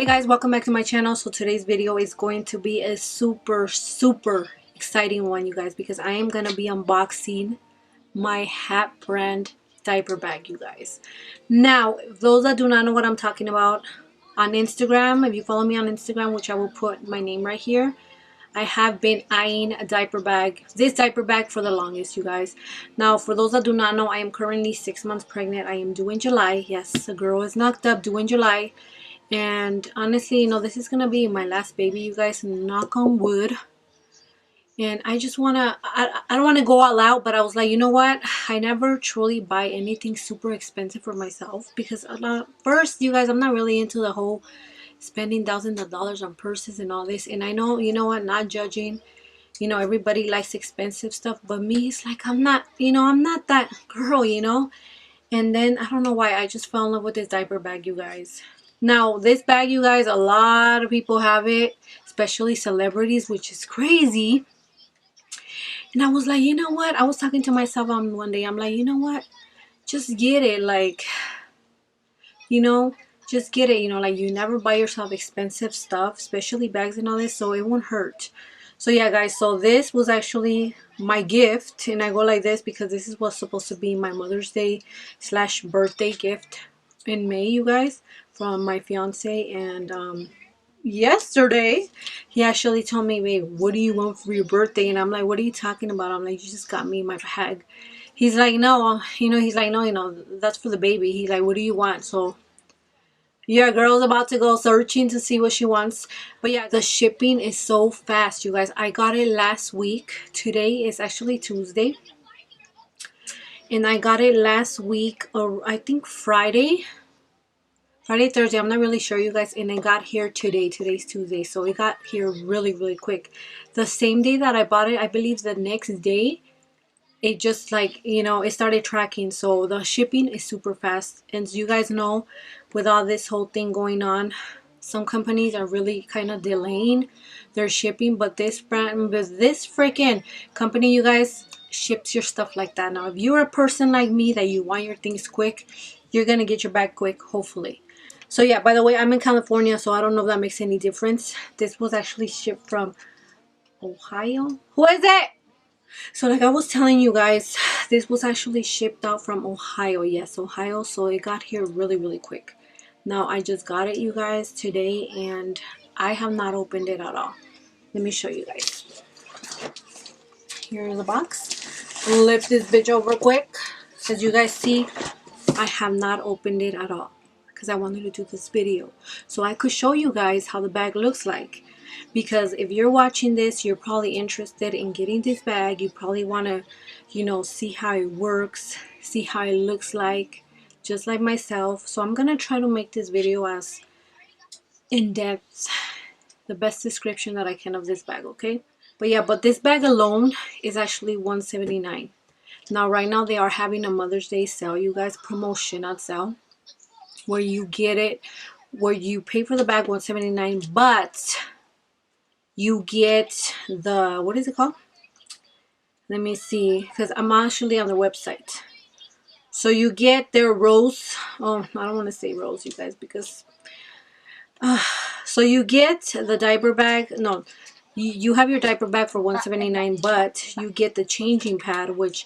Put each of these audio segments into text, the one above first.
guys, welcome back to my channel. So today's video is going to be a super exciting one, you guys, because I am going to be unboxing my Happbrand diaper bag, you guys. Now, those that do not know what I'm talking about, on Instagram, if you follow me on Instagram, which I will put my name right here, I have been eyeing a diaper bag, this diaper bag, for the longest, you guys. Now, for those that do not know, I am currently 6 months pregnant. I am due in July. Yes, a girl is knocked up, due in July. And honestly, you know, this is gonna be my last baby, you guys, knock on wood. And I just wanna, I don't want to go all out, but I was like, you know what, I never truly buy anything super expensive for myself, because first, you guys, I'm not really into the whole spending thousands of dollars on purses and all this. And I know, you know what, not judging, you know, everybody likes expensive stuff, but me, it's like, I'm not, you know, I'm not that girl, you know. And then I don't know why I just fell in love with this diaper bag, you guys. Now, this bag, you guys, a lot of people have it, especially celebrities, which is crazy. And I was like, you know what? I was talking to myself one day. I'm like, you know what? Just get it. Like, you know, just get it. You know, like, you never buy yourself expensive stuff, especially bags and all this, so it won't hurt. So, yeah, guys, so this was actually my gift. And I go like this because this is what's supposed to be my Mother's Day / birthday gift in May, you guys, from my fiance. And yesterday he actually told me, babe, what do you want for your birthday? And I'm like, what are you talking about? I'm like, you just got me my bag. He's like, no, you know, he's like, no, you know, that's for the baby. He's like, what do you want? So yeah, girl's about to go searching to see what she wants. But yeah, the shipping is so fast, you guys. I got it last week. Today is actually Tuesday, and I got it last week, or I think Friday, Thursday, I'm not really sure, you guys. And it got here today. Today's Tuesday, so it got here really quick. The same day that I bought it, I believe the next day, it just, like, you know, it started tracking. So the shipping is super fast. And as you guys know, with all this whole thing going on, some companies are really kind of delaying their shipping, but this brand, this freaking company, you guys, ships your stuff like that. Now, if you're a person like me that you want your things quick, you're gonna get your bag quick, hopefully. So yeah, by the way, I'm in California, so I don't know if that makes any difference. This was actually shipped from Ohio. Who is it? So like I was telling you guys, this was actually shipped out from Ohio. Yes, Ohio. So it got here really quick. Now I just got it, you guys, today, and I have not opened it at all. Let me show you guys. Here's the box. Lift this bitch over quick. As you guys see, I have not opened it at all, because I wanted to do this video so I could show you guys how the bag looks like. Because if you're watching this, you're probably interested in getting this bag. You probably want to, you know, see how it works, see how it looks like, just like myself. So I'm gonna try to make this video as in-depth, the best description that I can of this bag, okay? But yeah, but this bag alone is actually $179. Now right now they are having a Mother's Day sale, you guys, promotion, not sale, where you get it, where you pay for the bag $179, but you get the, what is it called? Let me see, because I'm actually on their website. So you get their rose, oh, I don't want to say rose, you guys, because so you get the diaper bag. No, you have your diaper bag for $179, but you get the changing pad, which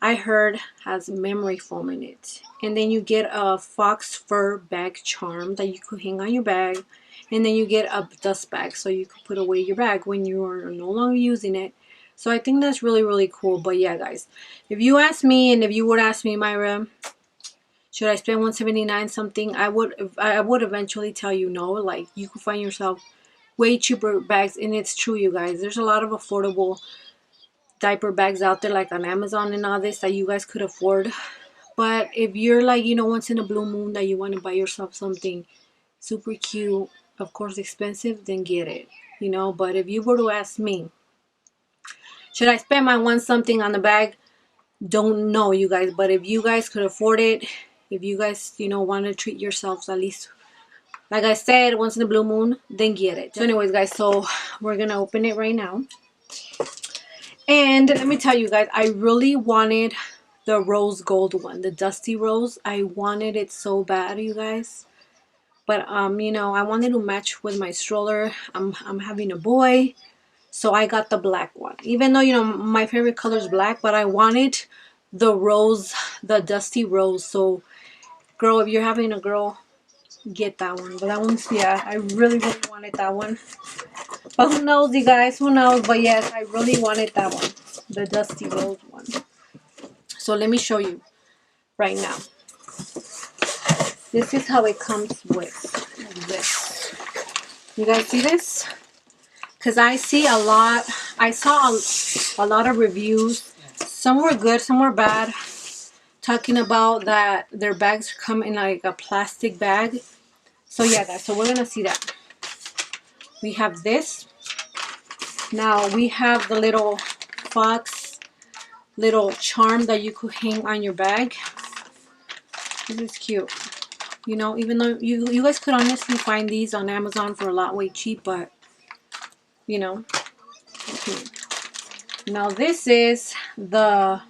I heard has memory foam in it. And then you get a fox fur bag charm that you could hang on your bag. And then you get a dust bag, so you could put away your bag when you are no longer using it. So I think that's really cool. But yeah, guys, if you ask me, and if you would ask me, Myra, should I spend $179 something, I would eventually tell you no. Like, you could find yourself way cheaper bags. And it's true, you guys, there's a lot of affordable diaper bags out there, like on Amazon and all this, that you guys could afford. But if you're like, you know, once in a blue moon that you want to buy yourself something super cute, of course expensive, then get it, you know. But if you were to ask me, should I spend my one something on the bag, don't know, you guys. But if you guys could afford it, if you guys, you know, want to treat yourselves, at least, like I said, once in a blue moon, then get it. So anyways, guys, so we're gonna open it right now. And let me tell you guys, I really wanted the rose gold one, the dusty rose. I wanted it so bad, you guys. But you know, I wanted to match with my stroller. I'm having a boy, so I got the black one. Even though, you know, my favorite color is black, but I wanted the rose, the dusty rose. So girl, if you're having a girl, get that one. But that one's, yeah, I really wanted that one. But who knows, you guys, who knows? But yes, I really wanted that one, the dusty rose one. So let me show you right now. This is how it comes with, like this. You guys see this? Because I see a lot, I saw a lot of reviews. Some were good, some were bad, talking about that their bags come in like a plastic bag. So yeah, guys, so we're gonna see that. We have this. Now we have the little fox little charm that you could hang on your bag. This is cute. You know, even though you guys could honestly find these on Amazon for a lot way cheap, but you know. Okay. Now this is the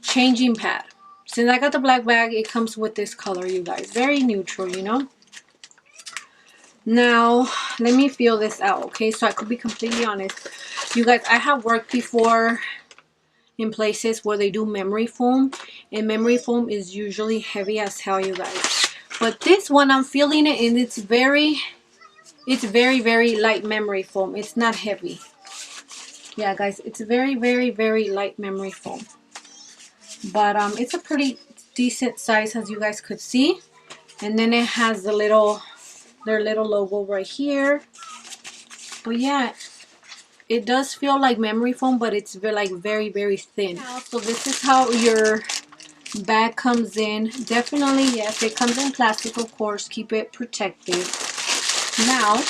changing pad. Since I got the black bag, it comes with this color, you guys. Very neutral, you know. Now, let me feel this out, okay? So I could be completely honest. You guys, I have worked before in places where they do memory foam. And memory foam is usually heavy as hell, you guys. But this one, I'm feeling it, and it's very, very light memory foam. It's not heavy. Yeah, guys, it's very, very light memory foam. But it's a pretty decent size, as you guys could see. And then it has the their little logo right here. But yeah, it does feel like memory foam, but it's very, very thin. So this is how your bag comes in. Definitely, yes, it comes in plastic, of course. Keep it protected. Now,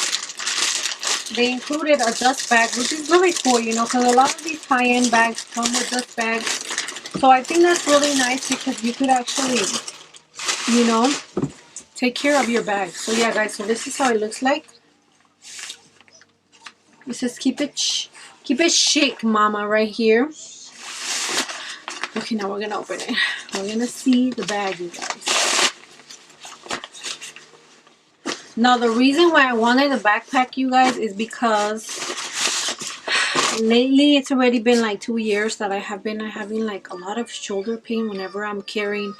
they included a dust bag, which is really cool, you know, because a lot of these high-end bags come with dust bags. So I think that's really nice because you could actually, you know, take care of your bag. So yeah, guys, so this is how it looks like. It says keep it chic, mama, right here. Okay, now we're gonna open it. We're gonna see the bag, you guys. Now the reason why I wanted a backpack, you guys, is because lately it's already been like 2 years that I have been having like a lot of shoulder pain whenever I'm carrying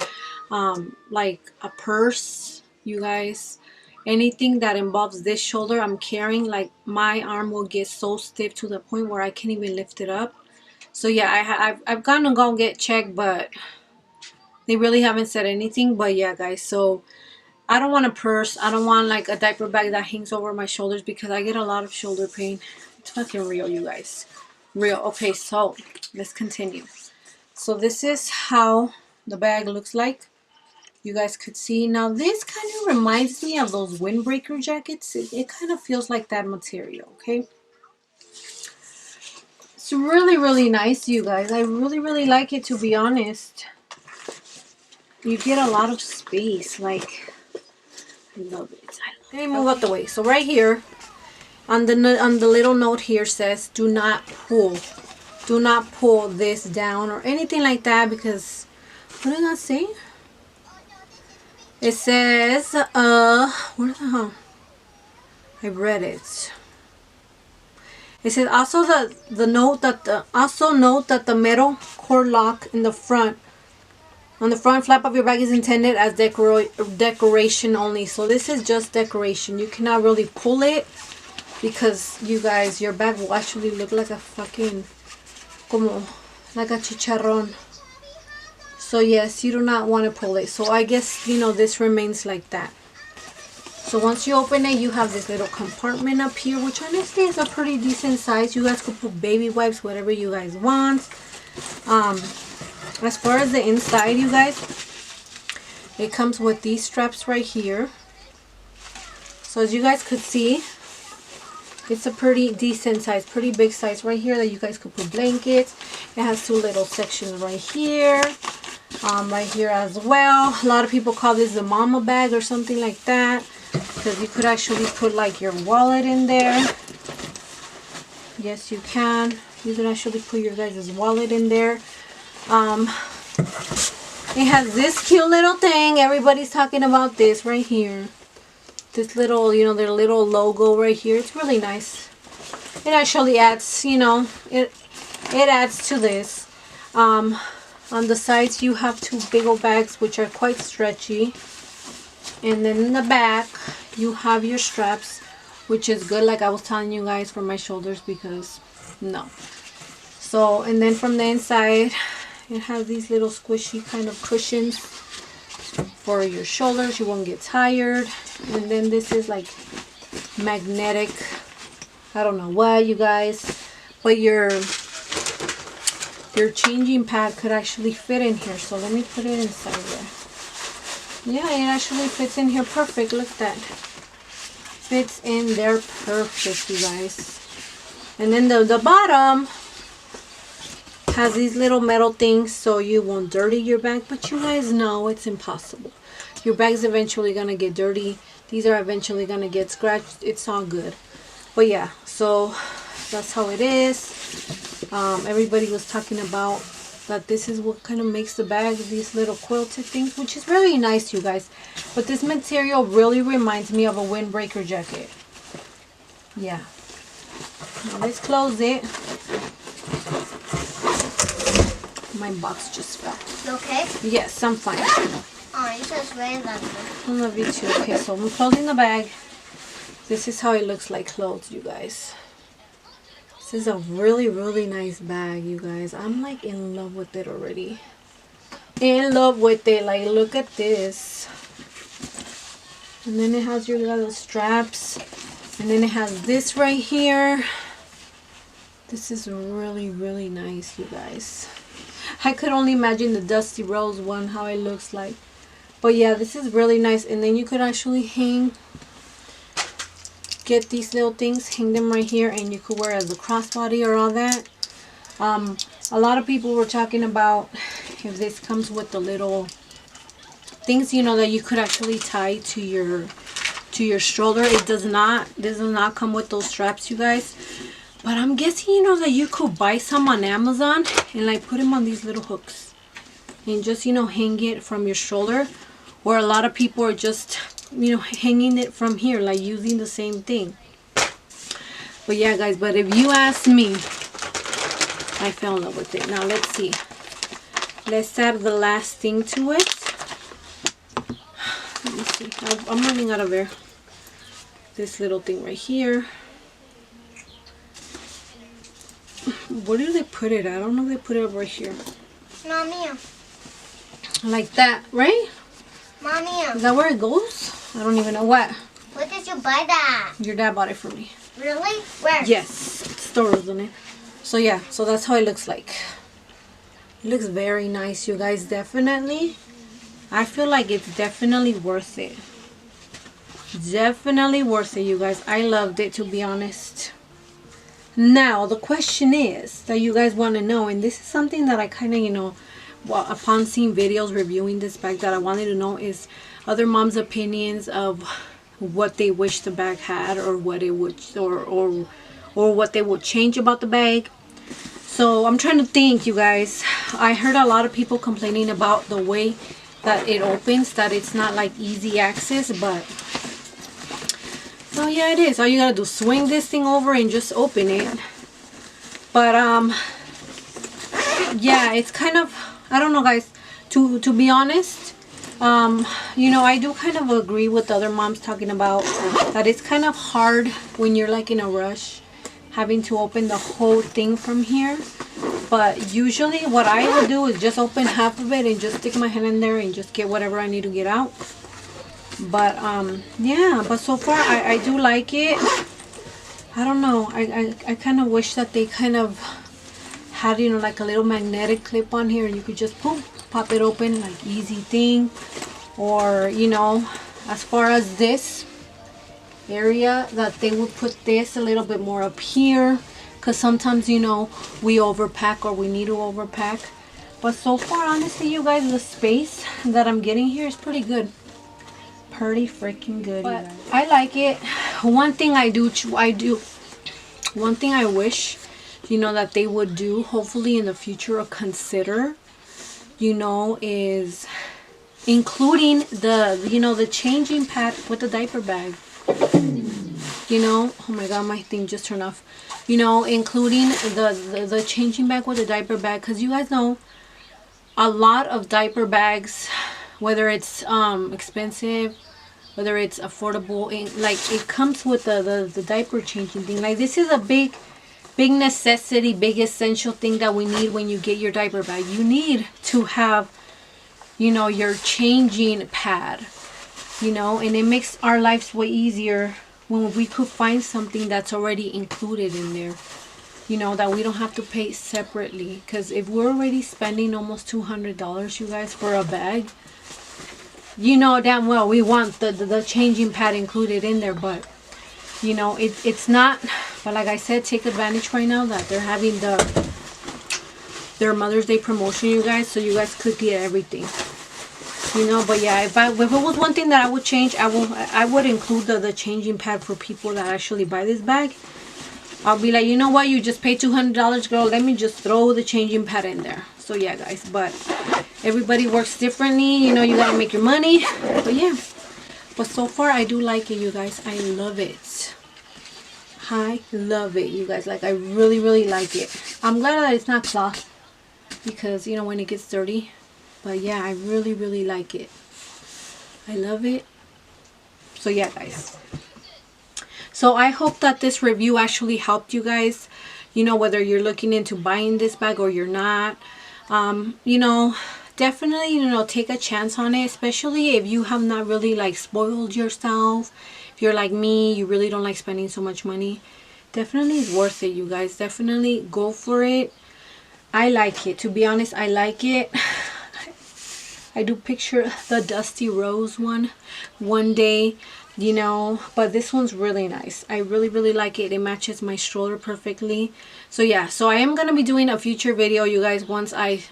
like a purse, you guys. Anything that involves this shoulder I'm carrying, like my arm will get so stiff to the point where I can't even lift it up. So yeah, I've gone to go get checked, but they really haven't said anything. But yeah, guys, so I don't want a purse. I don't want like a diaper bag that hangs over my shoulders because I get a lot of shoulder pain. It's fucking real, you guys. Real. Okay, so let's continue. So this is how the bag looks like. You guys could see. Now this kind of reminds me of those windbreaker jackets. It kind of feels like that material, okay? It's really nice, you guys. I really like it, to be honest. You get a lot of space. Like, I love it. Let me move out the way. So right here, on the little note here says, do not pull this down or anything like that, because what did that say? It says, where the hell? I read it. It says also note that the metal cord lock in the front, on the front flap of your bag, is intended as decoration only. So this is just decoration. You cannot really pull it because, you guys, your bag will actually look like a fucking, como, like a chicharrón. So yes, you do not want to pull it. So I guess, you know, this remains like that. So once you open it, you have this little compartment up here, which honestly is a pretty decent size. You guys could put baby wipes, whatever you guys want. As far as the inside, you guys, it comes with these straps right here. So as you guys could see, it's a pretty decent size, pretty big size right here that you guys could put blankets. It has two little sections right here. Right here as well. A lot of people call this the mama bag or something like that, because you could actually put like your wallet in there. Yes, you can. You can actually put your guys' wallet in there. It has this cute little thing. Everybody's talking about this right here. this little, you know, their little logo right here. It's really nice. It actually adds, you know, it adds to this. On the sides you have two big old bags which are quite stretchy, and then in the back you have your straps, which is good, like I was telling you guys, for my shoulders, because no. So, and then from the inside it has these little squishy kind of cushions for your shoulders. You won't get tired. And then this is like magnetic, I don't know what, you guys, but your changing pad could actually fit in here. So let me put it inside there. Yeah, it actually fits in here perfect. Look at that. Fits in there perfect, you guys. And then the bottom has these little metal things so you won't dirty your bag, but you guys know it's impossible. Your bag's eventually gonna get dirty. These are eventually gonna get scratched. It's all good. But yeah, so that's how it is. Everybody was talking about that this is what kind of makes the bag, these little quilted things, which is really nice, you guys. But this material really reminds me of a windbreaker jacket. Yeah. Now let's close it. My box just fell. You okay? Yes, I'm fine. Oh, you just really love me. I love you too. Okay, so I'm closing the bag. This is how it looks like closed, you guys. This is a really, really nice bag, you guys. I'm like in love with it already. In love with it. Like, look at this. And then it has your little straps. And then it has this right here. This is really, really nice, you guys. I could only imagine the Dusty Rose one, how it looks like. But yeah, this is really nice. And then you could actually get these little things, hang them right here, and you could wear it as a crossbody or all that. A lot of people were talking about if this comes with the little things, you know, that you could actually tie to your shoulder. It does not. This does not come with those straps, you guys. But I'm guessing, you know, that you could buy some on Amazon and like put them on these little hooks and just, you know, hang it from your shoulder. Or a lot of people are just, you know, hanging it from here, like using the same thing. But yeah, guys, but if you ask me, I fell in love with it. Now let's see. Let's add the last thing to it. Let me see. I'm running out of air. This little thing right here. Where do they put it? I don't know if they put it right here. Mommy. Like that, right? Mommy. Is that where it goes? I don't even know what. Where did you buy that? Your dad bought it for me. Really? Where? Yes. It's stores on it. So yeah, so that's how it looks like. It looks very nice, you guys. Definitely. I feel like it's definitely worth it. Definitely worth it, you guys. I loved it, to be honest. Now, the question is that you guys want to know, and this is something that I kind of, you know, well, upon seeing videos reviewing this bag, that I wanted to know is other moms' opinions of what they wish the bag had, or what it would, or what they would change about the bag. So I'm trying to think, you guys. I heard a lot of people complaining about the way that it opens, that it's not like easy access, but so yeah, it is. All you gotta do is swing this thing over and just open it. But yeah, it's kind of, I don't know, guys, to be honest, you know, I do kind of agree with other moms talking about that it's kind of hard when you're like in a rush having to open the whole thing from here. But usually what I will do is just open half of it and just stick my hand in there and just get whatever I need to get out. But yeah, but so far I do like it. I don't know, I kind of wish that they kind of had, you know, like a little magnetic clip on here and you could just boom, pop it open, like easy thing. Or, you know, as far as this area, that they would put this a little bit more up here, because sometimes, you know, we overpack or we need to overpack. But so far, honestly, you guys, the space that I'm getting here is pretty good. Pretty freaking good. But I like it. One thing one thing I wish, you know, that they would do, hopefully in the future, or consider, you know, is including the changing pad with the diaper bag. Oh my god, my thing just turned off. Including the changing bag with the diaper bag, because you guys know a lot of diaper bags, whether it's expensive, whether it's affordable, like it comes with the diaper changing thing. Like this is a big necessity, big essential thing that we need when you get your diaper bag. You need to have your changing pad, and it makes our lives way easier when we could find something that's already included in there, that we don't have to pay separately. Because if we're already spending almost $200, you guys, for a bag, damn well we want the changing pad included in there. But it's not. But like I said, take advantage right now that they're having their Mother's Day promotion, you guys, so you guys could get everything. But yeah, if it was one thing that I would change, I would include the changing pad for people that actually buy this bag. I'll be like, you know what, you just paid $200, girl, let me just throw the changing pad in there. So yeah, guys, but everybody works differently. You gotta make your money. But yeah, but so far I do like it, you guys. I love it. I love it, you guys. Like, I really, really like it. I'm glad that it's not cloth, because when it gets dirty. But yeah, I really, really like it. I love it. So yeah, guys. So I hope that this review actually helped you guys. Whether you're looking into buying this bag or you're not. Definitely, take a chance on it. Especially if you have not really like spoiled yourself. If you're like me, you really don't like spending so much money. Definitely is worth it, you guys. Definitely go for it. I like it. To be honest, I like it. I do picture the Dusty Rose one day, but this one's really nice. I really, really like it. It matches my stroller perfectly. So yeah, so I am going to be doing a future video, you guys, once I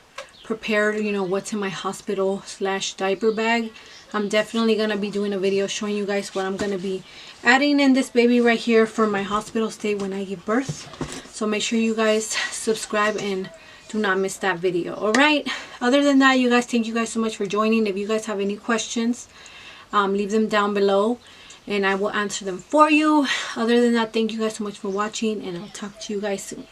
prepare, what's in my hospital/diaper bag. I'm definitely going to be doing a video showing you guys what I'm going to be adding in this baby right here for my hospital stay when I give birth. So make sure you guys subscribe and do not miss that video. All right, other than that, you guys, thank you guys so much for joining. If you guys have any questions, leave them down below and I will answer them for you. Other than that, thank you guys so much for watching, and I'll talk to you guys soon.